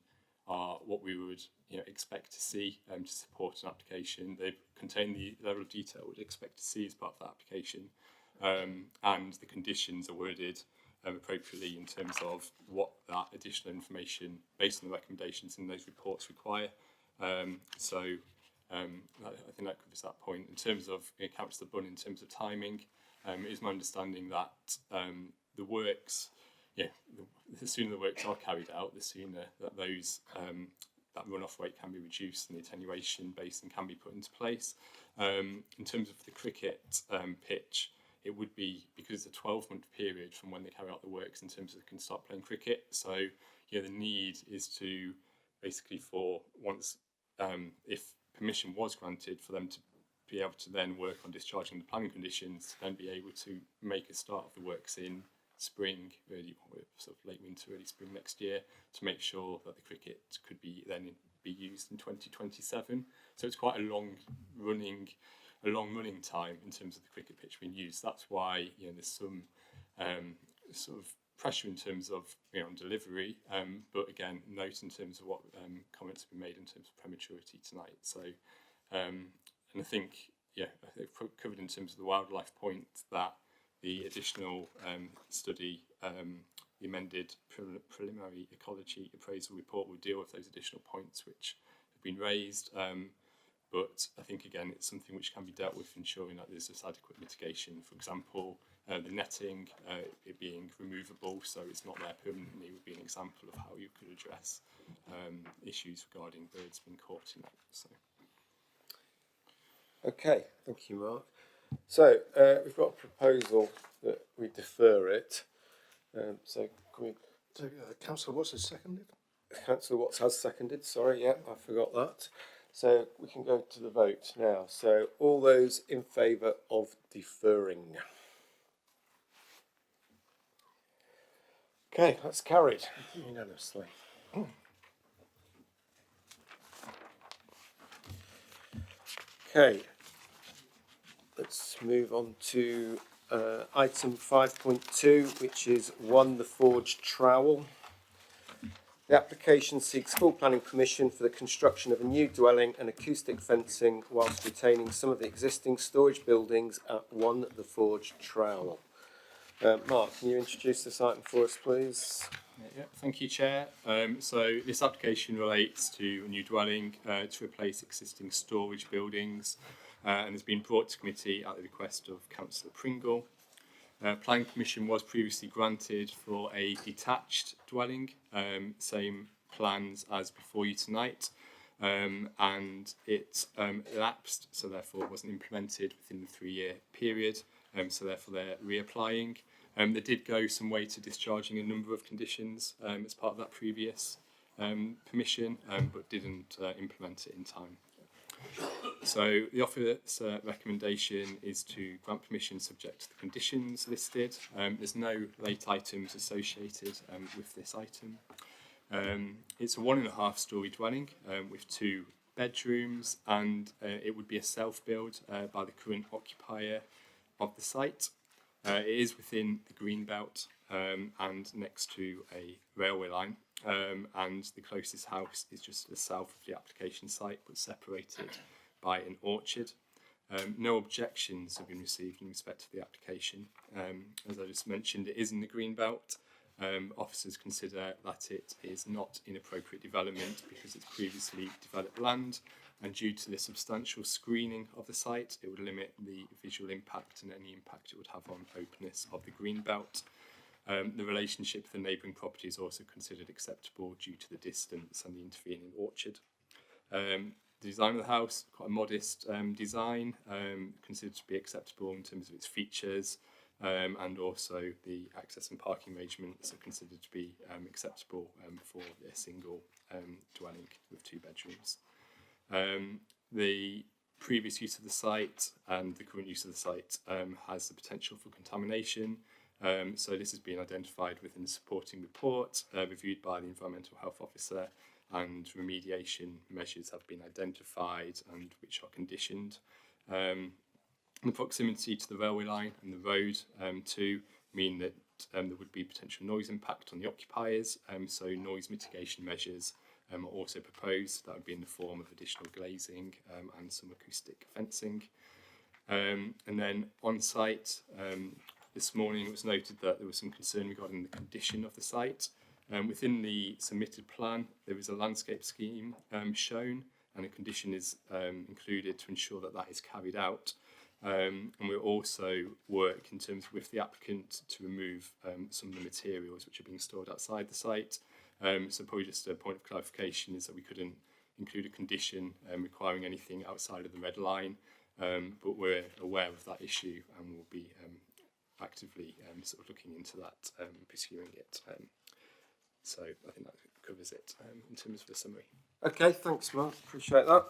S4: are what we would expect to see to support an application. They contain the level of detail we'd expect to see as part of that application, and the conditions are worded appropriately in terms of what that additional information based on the recommendations in those reports require. I think that covers that point. In terms of Councillor Bunn, in terms of timing, it is my understanding that the works, the sooner the works are carried out, the sooner that those that runoff rate can be reduced and the attenuation basin can be put into place. In terms of the cricket pitch, it would be, because it's a 12-month period from when they carry out the works in terms of they can start playing cricket. So the need is to basically for once, if permission was granted, for them to be able to then work on discharging the planning conditions, then be able to make a start of the works in spring, sort of late winter, early spring next year, to make sure that the cricket could be used in 2027. So it's quite a long running time in terms of the cricket pitch being used. That's why there's some sort of pressure in terms of on delivery, but again, note in terms of what comments have been made in terms of prematurity tonight. So, and I think I've covered in terms of the wildlife point that the additional study, the amended preliminary ecology appraisal report, will deal with those additional points which have been raised. But I think again it's something which can be dealt with, ensuring that there's this adequate mitigation. For example, the netting, it being removable so it's not there permanently, would be an example of how you could address issues regarding birds being caught in that. So.
S1: Okay, thank you, Mark. So we've got a proposal that we defer it. So can we?
S6: So, Councillor Watts has seconded.
S1: Councillor Watts has seconded. Sorry, yeah, I forgot that. So we can go to the vote now. So all those in favour of deferring? Okay, that's carried unanimously. Okay, let's move on to item 5.2, which is 1 The Forge Trowel. The application seeks full planning permission for the construction of a new dwelling and acoustic fencing whilst retaining some of the existing storage buildings at 1 The Forge Trowel. Mark, can you introduce this item for us, please?
S4: Yeah, thank you, Chair. So this application relates to a new dwelling to replace existing storage buildings and has been brought to committee at the request of Councillor Pringle. Planning permission was previously granted for a detached dwelling, same plans as before you tonight, and it lapsed, so therefore it wasn't implemented within the 3-year period, so therefore they're reapplying. They did go some way to discharging a number of conditions as part of that previous permission, but didn't implement it in time. So the officer's recommendation is to grant permission subject to the conditions listed. There's no late items associated with this item. It's a 1.5 storey dwelling with 2 bedrooms, and it would be a self-build by the current occupier of the site. It is within the green belt and next to a railway line. and the closest house is just to the south of the application site, but separated by an orchard. No objections have been received in respect to the application. As I just mentioned, it is in the green belt. Officers consider that it is not inappropriate development because it's previously developed land, and due to the substantial screening of the site, it would limit the visual impact and any impact it would have on openness of the green belt. The relationship with the neighbouring property is also considered acceptable due to the distance and the intervening orchard. The design of the house, quite a modest design, considered to be acceptable in terms of its features, and also the access and parking arrangements are considered to be acceptable for a single dwelling with 2 bedrooms. The previous use of the site and the current use of the site has the potential for contamination. So this has been identified within the supporting report reviewed by the Environmental Health Officer, and remediation measures have been identified and which are conditioned. The proximity to the railway line and the road too mean that there would be potential noise impact on the occupiers, so noise mitigation measures are also proposed. That would be in the form of additional glazing and some acoustic fencing. And then on site, this morning it was noted that there was some concern regarding the condition of the site. Within the submitted plan, there is a landscape scheme shown, and a condition is included to ensure that that is carried out. And we'll also work in terms with the applicant to remove some of the materials which are being stored outside the site. So probably just a point of clarification is that we couldn't include a condition requiring anything outside of the red line, but we're aware of that issue and we'll be actively sort of looking into that, pursuing it. So I think that covers it in terms of the summary.
S1: Okay, thanks, Mark. Appreciate that.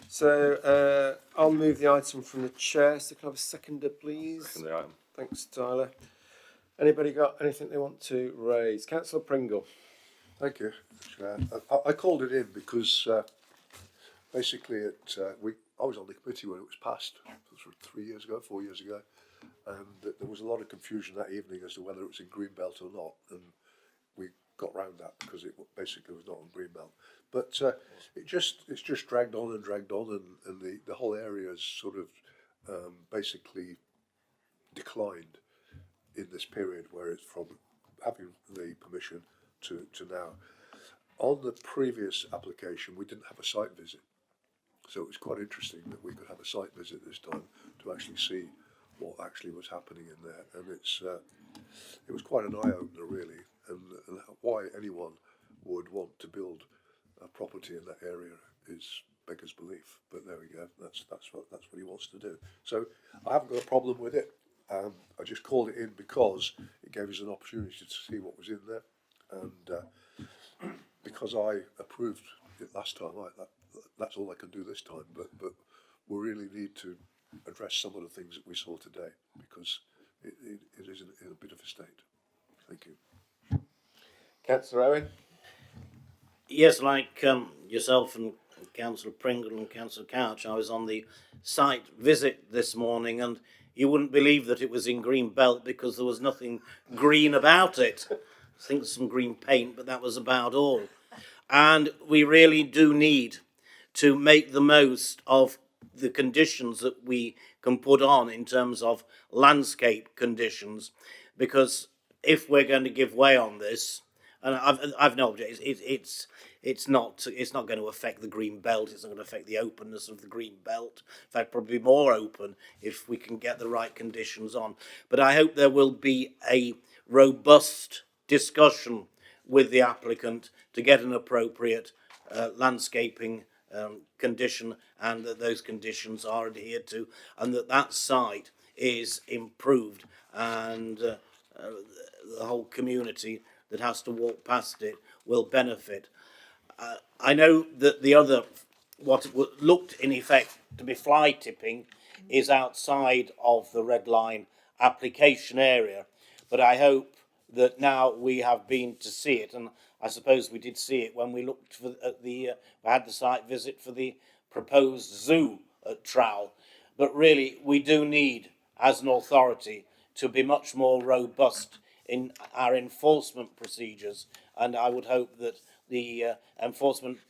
S1: So I'll move the item from the chair. So can I have a seconder, please?
S8: Second the item.
S1: Thanks, Tyler. Anybody got anything they want to raise? Councillor Pringle.
S6: Thank you, Chair. I called it in because basically I was on the committee when it was passed, sort of 3 years ago, 4 years ago, and there was a lot of confusion that evening as to whether it was in Greenbelt or not, and we got round that because it basically was not on Greenbelt. But it's just dragged on, and the whole area has sort of basically declined in this period, where it's from having the permission to now. On the previous application, we didn't have a site visit, so it was quite interesting that we could have a site visit this time to actually see what actually was happening in there, and it was quite an eye-opener really, and why anyone would want to build a property in that area is beggars belief. But there we go. That's what he wants to do. So I haven't got a problem with it. I just called it in because it gave us an opportunity to see what was in there, and because I approved it last time, that's all I can do this time. But we really need to address some of the things that we saw today, because it is in a bit of a state. Thank you.
S1: Councillor Owen.
S9: Yes, like yourself and Councillor Pringle and Councillor Couch, I was on the site visit this morning, and you wouldn't believe that it was in green belt because there was nothing green about it. I think some green paint, but that was about all. And we really do need to make the most of the conditions that we can put on in terms of landscape conditions, because if we're going to give way on this, and I've no objection, it's not going to affect the green belt. It's not going to affect the openness of the green belt. In fact, probably more open if we can get the right conditions on. But I hope there will be a robust discussion with the applicant to get an appropriate landscaping condition, and that those conditions are adhered to, and that site is improved, and the whole community that has to walk past it will benefit. I know that the other, what looked in effect to be fly tipping, is outside of the red line application area, but I hope that now we have been to see it, and I suppose we did see it when we looked we had the site visit for the proposed zoo at Trowell. But really, we do need, as an authority, to be much more robust in our enforcement procedures and I would hope that the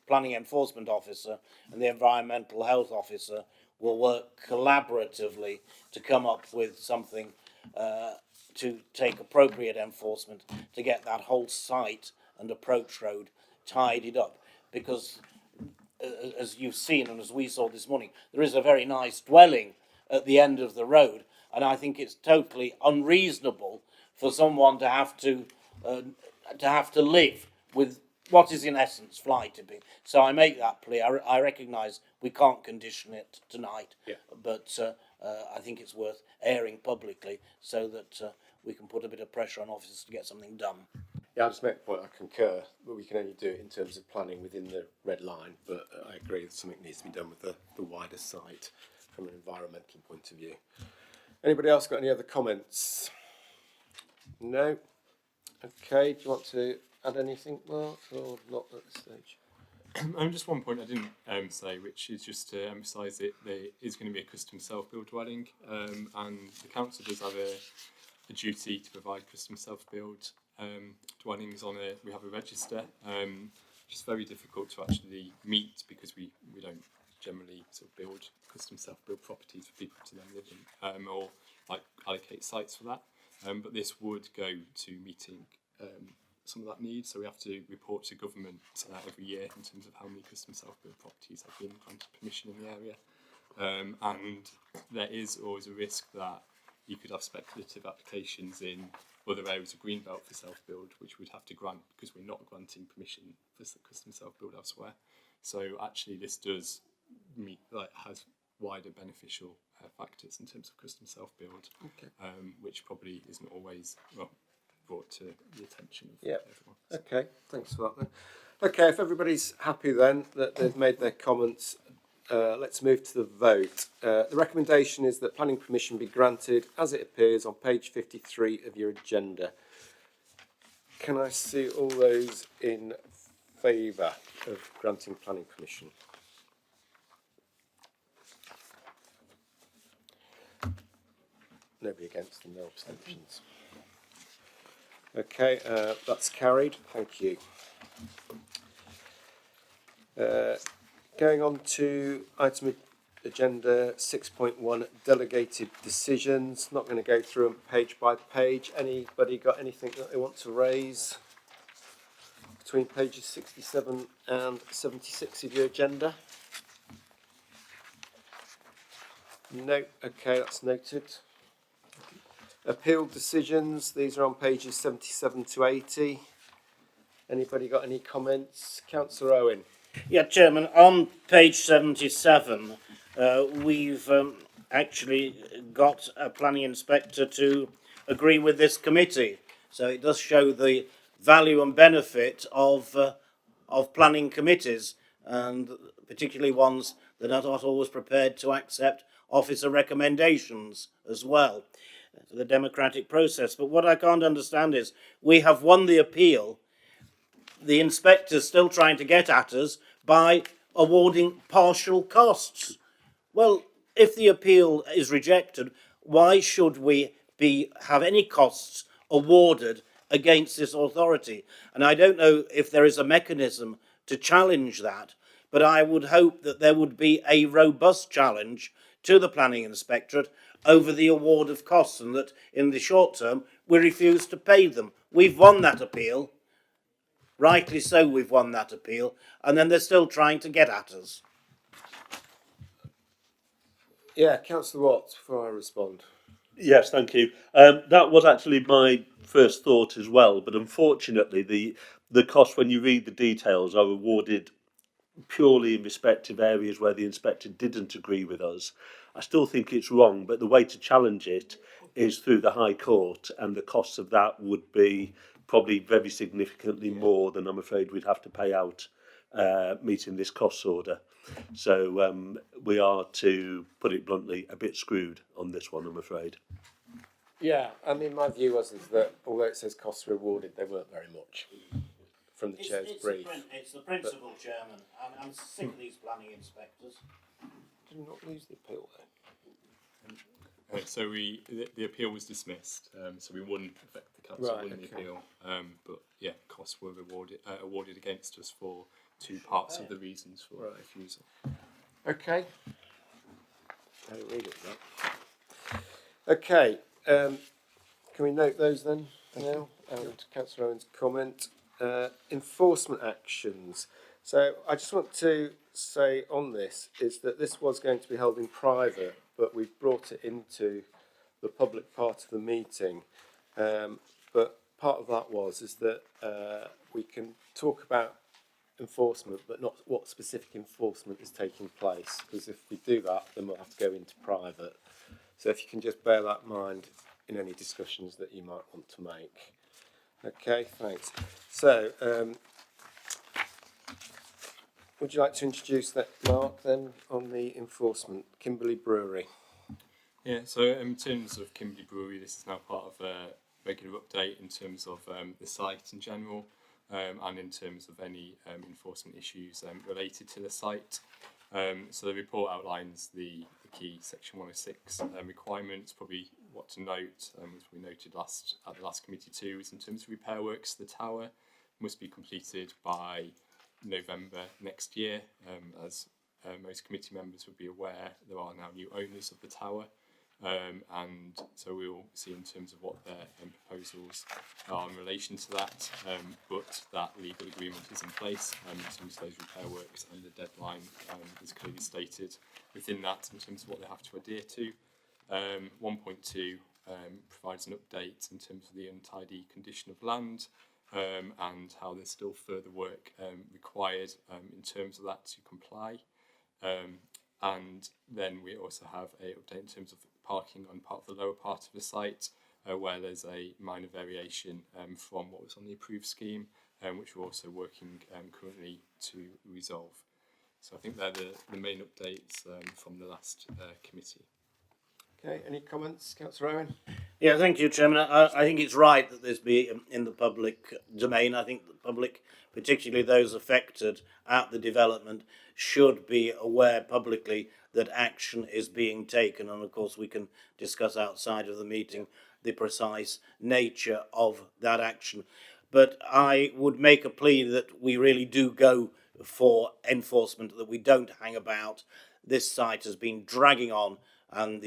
S9: planning enforcement officer and the environmental health officer will work collaboratively to come up with something to take appropriate enforcement to get that whole site and approach road tidied up, because as you've seen and as we saw this morning, there is a very nice dwelling at the end of the road, and I think it's totally unreasonable for someone to have to live with what is in essence fly tipping. So I make that clear. I recognise we can't condition it tonight, but I think it's worth airing publicly so that we can put a bit of pressure on officers to get something done.
S1: Yeah, I'll just make the point, I concur, but we can only do it in terms of planning within the red line, but I agree that something needs to be done with the wider site from an environmental point of view. Anybody else got any other comments? No? Okay, do you want to add anything, Mark, or not at this stage?
S4: Just one point I didn't say, which is just to emphasise that there is going to be a custom self-build dwelling, and the council does have a duty to provide custom self-build dwellings on it. We have a register, which is very difficult to actually meet because we don't generally sort of build custom self-build properties for people to then live in, or like allocate sites for that. But this would go to meeting some of that need, so we have to report to government every year in terms of how many custom self-build properties have been granted permission in the area, and there is always a risk that you could have speculative applications in other areas of Greenbelt for self-build, which we'd have to grant because we're not granting permission for custom self-build elsewhere. So actually this does has wider beneficial factors in terms of custom self-build, which probably isn't always brought to the attention of everyone.
S1: Okay, thanks for that then. Okay, if everybody's happy then that they've made their comments, let's move to the vote. The recommendation is that planning permission be granted as it appears on page 53 of your agenda. Can I see all those in favour of granting planning permission? Nobody against and no abstentions. Okay, that's carried. Thank you. Going on to item agenda 6.1, delegated decisions. Not going to go through them page by page. Anybody got anything that they want to raise between pages 67 and 76 of your agenda? No. Okay, that's noted. Appeal decisions. These are on pages 77 to 80. Anybody got any comments? Councillor Owen.
S9: Yeah, Chairman, on page 77, we've actually got a planning inspector to agree with this committee. So it does show the value and benefit of planning committees, and particularly ones that are not always prepared to accept officer recommendations as well. The democratic process. But what I can't understand is we have won the appeal. The inspector's still trying to get at us by awarding partial costs. Well, if the appeal is rejected, why should we have any costs awarded against this authority? And I don't know if there is a mechanism to challenge that, but I would hope that there would be a robust challenge to the planning inspectorate over the award of costs, and that in the short term we refuse to pay them. We've won that appeal. Rightly so, we've won that appeal, and then they're still trying to get at us.
S1: Yeah, Councillor Watts, before I respond.
S7: Yes, thank you. That was actually my first thought as well, but unfortunately the costs, when you read the details, are awarded purely in respective areas where the inspector didn't agree with us. I still think it's wrong, but the way to challenge it is through the High Court, and the costs of that would be probably very significantly more than I'm afraid we'd have to pay out meeting this costs order. So we are, to put it bluntly, a bit screwed on this one, I'm afraid.
S1: Yeah, I mean, my view was that although it says costs were awarded, they weren't very much from the chair's brief.
S9: It's the principle, Chairman. I'm sick of these planning inspectors.
S1: Did we not lose the appeal there?
S4: So the appeal was dismissed. So we won. The council won the appeal. But costs were awarded against us for 2 parts of the reasons for refusal.
S1: Okay. I didn't read it, that. Okay. Can we note those then now? And Councillor Owen's comment. Enforcement actions. So I just want to say on this is that this was going to be held in private, but we've brought it into the public part of the meeting. But part of that is that we can talk about enforcement, but not what specific enforcement is taking place. Because if we do that, then we'll have to go into private. So if you can just bear that in mind in any discussions that you might want to make. Okay, thanks. So, would you like to introduce that, Mark, then, on the enforcement? Kimberley Brewery.
S4: Yeah, so in terms of Kimberley Brewery, this is now part of a regular update in terms of the site in general, and in terms of any enforcement issues related to the site. So the report outlines the key Section 106 requirements. Probably what to note, as we noted at the last committee too, is in terms of repair works, the tower must be completed by November next year. As most committee members would be aware, there are now new owners of the tower. And so we'll see in terms of what their proposals are in relation to that, but that legal agreement is in place in terms of those repair works, and the deadline is clearly stated within that in terms of what they have to adhere to. 1.2 provides an update in terms of the untidy condition of land, and how there's still further work required in terms of that to comply. And then we also have a update in terms of parking on part of the lower part of the site, where there's a minor variation from what was on the approved scheme, which we're also working currently to resolve. So I think they're the main updates from the last committee.
S1: Okay, any comments, Councillor Owen?
S9: Yeah, thank you, Chairman. I think it's right that this be in the public domain. I think the public, particularly those affected at the development, should be aware publicly that action is being taken. And of course, we can discuss outside of the meeting the precise nature of that action. But I would make a plea that we really do go for enforcement, that we don't hang about. This site has been dragging on and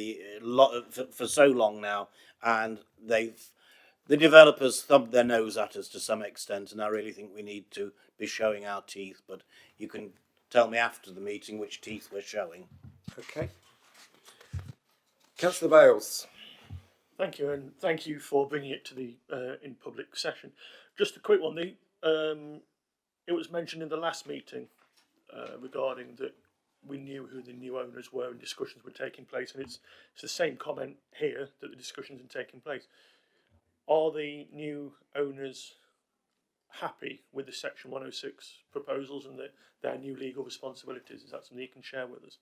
S9: for so long now, and the developers thumbed their nose at us to some extent, and I really think we need to be showing our teeth. But you can tell me after the meeting which teeth we're showing.
S1: Okay. Councillor Bales.
S12: Thank you, and thank you for bringing it to the in public session. Just a quick one. It was mentioned in the last meeting regarding that we knew who the new owners were and discussions were taking place, and it's the same comment here that the discussions are taking place. Are the new owners happy with the Section 106 proposals and their new legal responsibilities? Is that something you can share with us?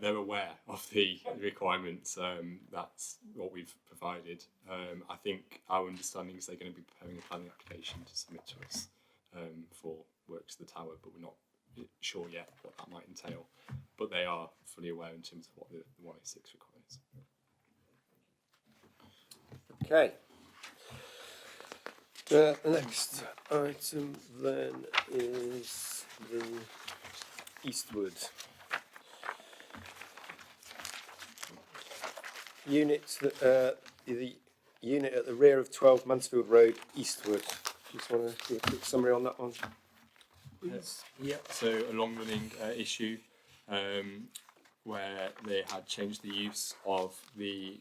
S4: They're aware of the requirements. That's what we've provided. I think our understanding is they're going to be preparing a planning application to submit to us for works to the tower, but we're not sure yet what that might entail. But they are fully aware in terms of what the 106 requires.
S1: Okay. The next item then is the Eastwood unit. The unit at the rear of 12 Mansfield Road, Eastwood. Just want to do a quick summary on that one.
S4: Yeah, so a long-running issue where they had changed the use of the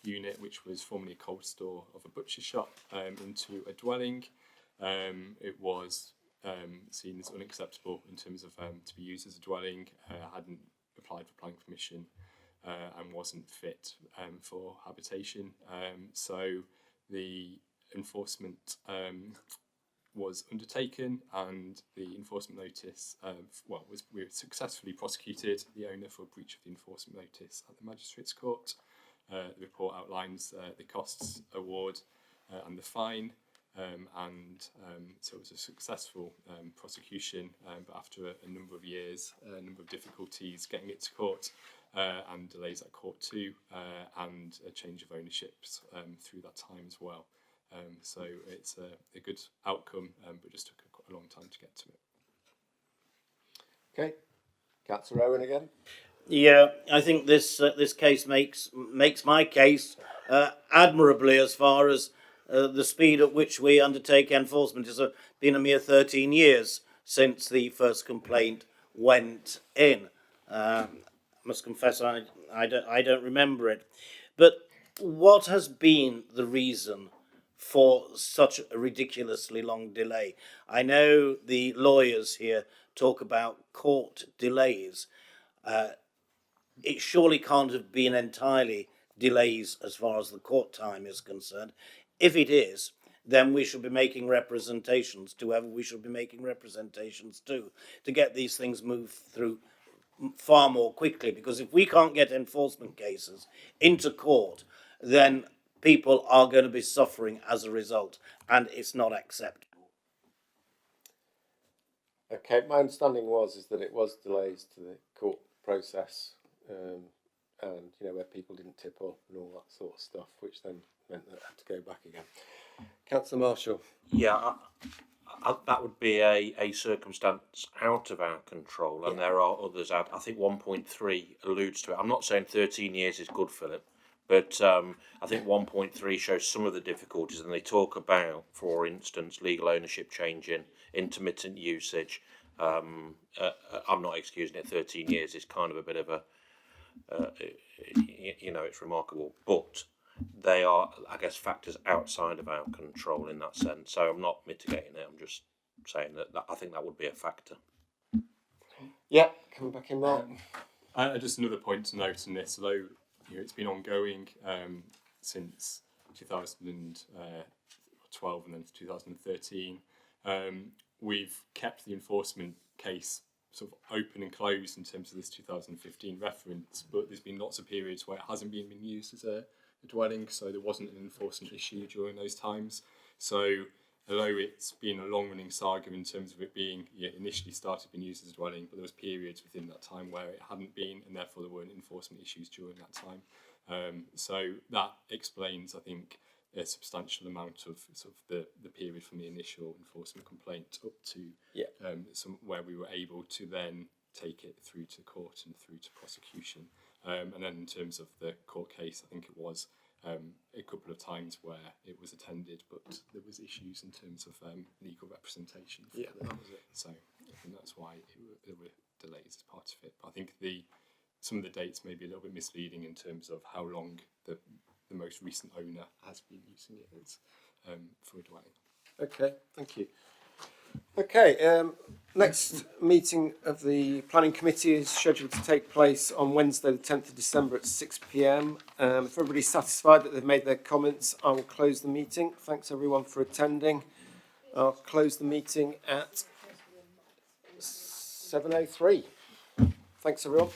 S4: unit, which was formerly a cold store of a butcher shop, into a dwelling. It was seen as unacceptable in terms of to be used as a dwelling, hadn't applied for planning permission, and wasn't fit for habitation. So the enforcement was undertaken, and the enforcement notice we successfully prosecuted the owner for breach of the enforcement notice at the Magistrates Court. The report outlines the costs award and the fine, and so it was a successful prosecution, but after a number of years, a number of difficulties getting it to court, and delays at court too, and a change of ownerships through that time as well. So it's a good outcome, but just took a long time to get to it.
S1: Okay, Councillor Owen again.
S9: Yeah, I think this case makes my case admirably as far as the speed at which we undertake enforcement. It's been a mere 13 years since the first complaint went in. I must confess I don't remember it. But what has been the reason for such a ridiculously long delay? I know the lawyers here talk about court delays. It surely can't have been entirely delays as far as the court time is concerned. If it is, then we should be making representations to whoever we should be making representations to get these things moved through far more quickly. Because if we can't get enforcement cases into court, then people are going to be suffering as a result, and it's not acceptable.
S1: Okay, my understanding is that it was delays to the court process, and where people didn't tip up and all that sort of stuff, which then meant that it had to go back again. Councillor Marshall.
S10: Yeah, that would be a circumstance out of our control, and there are others out. I think 1.3 alludes to it. I'm not saying 13 years is good, Philip, but I think 1.3 shows some of the difficulties, and they talk about, for instance, legal ownership changing, intermittent usage. I'm not excusing it. 13 years is kind of a bit of a, it's remarkable, but they are, I guess, factors outside of our control in that sense. So I'm not mitigating it. I'm just saying that I think that would be a factor.
S1: Yeah, coming back in, Mark.
S4: Just another point to note on this, although it's been ongoing since 2012 and then 2013. We've kept the enforcement case sort of open and closed in terms of this 2015 reference, but there's been lots of periods where it hasn't been used as a dwelling, so there wasn't an enforcement issue during those times. So although it's been a long-running saga in terms of it being initially started being used as a dwelling, but there was periods within that time where it hadn't been, and therefore there weren't enforcement issues during that time. So that explains, I think, a substantial amount of sort of the period from the initial enforcement complaint up to some where we were able to then take it through to court and through to prosecution. And then in terms of the court case, I think it was a couple of times where it was attended, but there was issues in terms of legal representation.
S1: That was it.
S4: So I think that's why there were delays as part of it. But I think some of the dates may be a little bit misleading in terms of how long the most recent owner has been using it as for a dwelling.
S1: Okay, thank you. Okay, next meeting of the Planning Committee is scheduled to take place on Wednesday the 10th of December at 6 p.m. If everybody's satisfied that they've made their comments, I will close the meeting. Thanks everyone for attending. I'll close the meeting at 7:03. Thanks everyone.